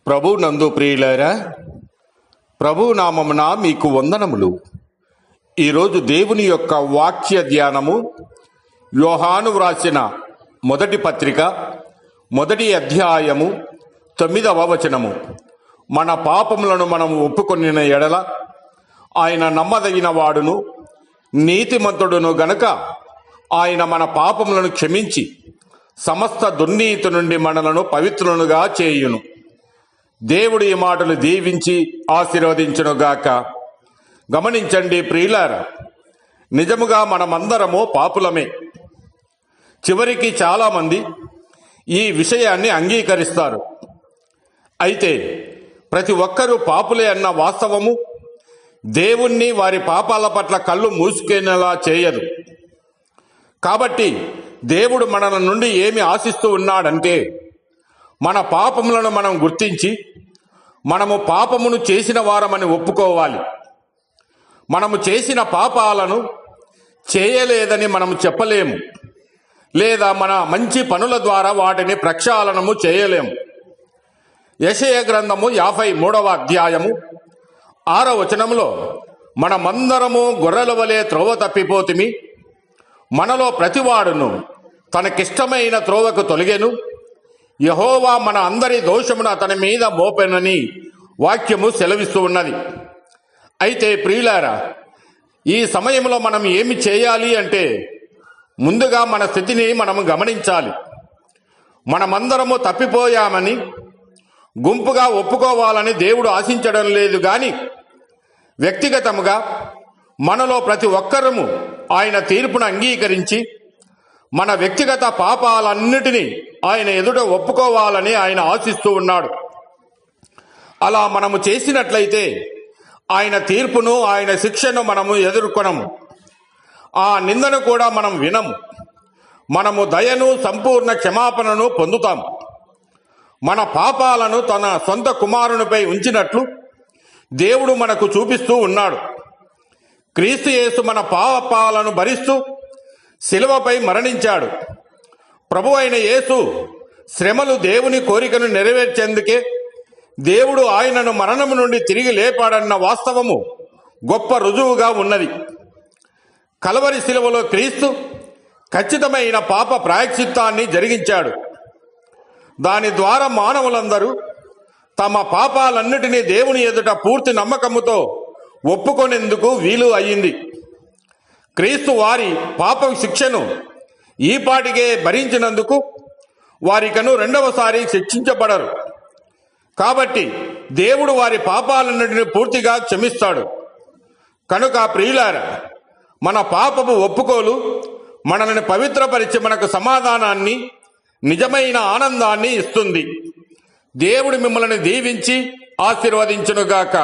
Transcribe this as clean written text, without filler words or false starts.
ప్రభు నందు ప్రియులారా, ప్రభు నామమున మీకు వందనములు. ఈరోజు దేవుని యొక్క వాక్య ధ్యానము యోహాను వ్రాసిన మొదటి పత్రిక 1వ అధ్యాయము 9వ వచనము. మన పాపములను మనం ఒప్పుకొనిన ఎడల ఆయన నమ్మదగిన వాడును నీతిమంతుడును గనుక ఆయన మన పాపములను క్షమించి సమస్త దుర్నీతి నుండి మనలను పవిత్రులుగా చేయును. దేవుడు ఈ మాటలు దీవించి ఆశీర్వదించునుగాక. గమనించండి ప్రియులారా, నిజముగా మనమందరము పాపులమే. చివరికి చాలామంది ఈ విషయాన్ని అంగీకరిస్తారు. అయితే ప్రతి ఒక్కరూ పాపులే అన్న వాస్తవము దేవుణ్ణి వారి పాపాల పట్ల కళ్ళు మూసుకునేలా చేయదు. కాబట్టి దేవుడు మన నుండి ఏమి ఆశిస్తూ ఉన్నాడంటే, మన పాపములను మనం గుర్తించి మనము పాపమును చేసిన వారమని ఒప్పుకోవాలి. మనము చేసిన పాపాలను చేయలేదని మనము చెప్పలేము, లేదా మన మంచి పనుల ద్వారా వాటిని ప్రక్షాళనము చేయలేము. యెషయా గ్రంథము 53వ అధ్యాయము 6వ వచనములో, మనమందరము గొర్రెల వలె త్రోవ తప్పిపోతిమి, మనలో ప్రతివాడును తనకిష్టమైన త్రోవకు తొలగెను, యెహోవా మన అందరి దోషమును అతని మీద మోపెనని వాక్యము సెలవిస్తూ ఉన్నది. అయితే ప్రియులారా, ఈ సమయంలో మనం ఏమి చేయాలి అంటే, ముందుగా మన స్థితిని మనము గమనించాలి. మనమందరము తప్పిపోయామని గుంపుగా ఒప్పుకోవాలని దేవుడు ఆశించడం లేదు. కానీ వ్యక్తిగతముగా మనలో ప్రతి ఒక్కరము ఆయన తీర్పును అంగీకరించి మన వ్యక్తిగత పాపాలన్నిటినీ ఆయన ఎదుట ఒప్పుకోవాలని ఆయన ఆశిస్తూ ఉన్నాడు. అలా మనము చేసినట్లయితే ఆయన తీర్పును, ఆయన శిక్షను మనము ఎదుర్కొనము. ఆ నిందను కూడా మనం వినము. మనము దయను, సంపూర్ణ క్షమాపణను పొందుతాము. మన పాపాలను తన సొంత కుమారునిపై ఉంచినట్లు దేవుడు మనకు చూపిస్తూ ఉన్నాడు. క్రీస్తు యేసు మన పాపాలను భరిస్తూ శిలువపై మరణించాడు. ప్రభు అయిన యేసు శ్రమలు దేవుని కోరికను నెరవేర్చేందుకే దేవుడు ఆయనను మరణము నుండి తిరిగి లేపాడన్న వాస్తవము గొప్ప రుజువుగా ఉన్నది. కలవరి శిలువలో క్రీస్తు ఖచ్చితమైన పాప ప్రాయశ్చిత్తాన్ని జరిగించాడు. దాని ద్వారా మానవులందరూ తమ పాపాలన్నిటినీ దేవుని ఎదుట పూర్తి నమ్మకముతో ఒప్పుకొనేందుకు వీలు అయ్యింది. క్రీస్తు వారి పాప శిక్షను ఈపాటికే భరించినందుకు వారికను రెండవసారి శిక్షించబడరు. కాబట్టి దేవుడు వారి పాపాలన్నిటిని పూర్తిగా క్షమిస్తాడు. కనుక ప్రియులారా, మన పాపపు ఒప్పుకోలు మనల్ని పవిత్రపరిచి మనకు సమాధానాన్ని, నిజమైన ఆనందాన్ని ఇస్తుంది. దేవుడు మిమ్మల్ని దీవించి ఆశీర్వదించునుగాక.